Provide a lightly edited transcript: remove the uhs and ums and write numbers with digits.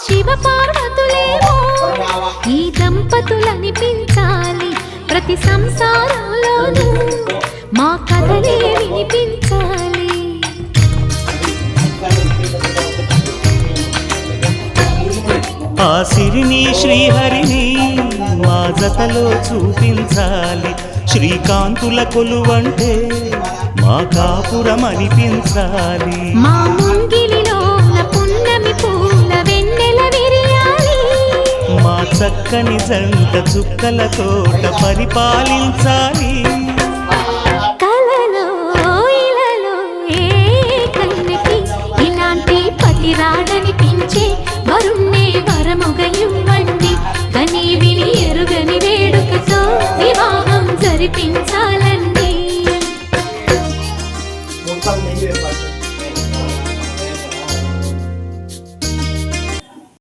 శివ పార్వతులేమో ఈ దంపతులనిపించాలి ప్రతి సంసారంలోనూ మా కథలే వినిపించాలి. ఆ సిరిని శ్రీహరిని మా జతలో చూపించాలి. శ్రీకాంతుల కొలువంటే మా కాపురం అనిపించాలి. మా ముంగిలిలో పున్నమి పూల వెన్నెల విరియాలి. మా చక్కని జంట చుక్కల తోట పరిపాలించాలి. కలలో ఇలలో ఏ కన్నకి ఇలాంటి పతి రాడనిపించే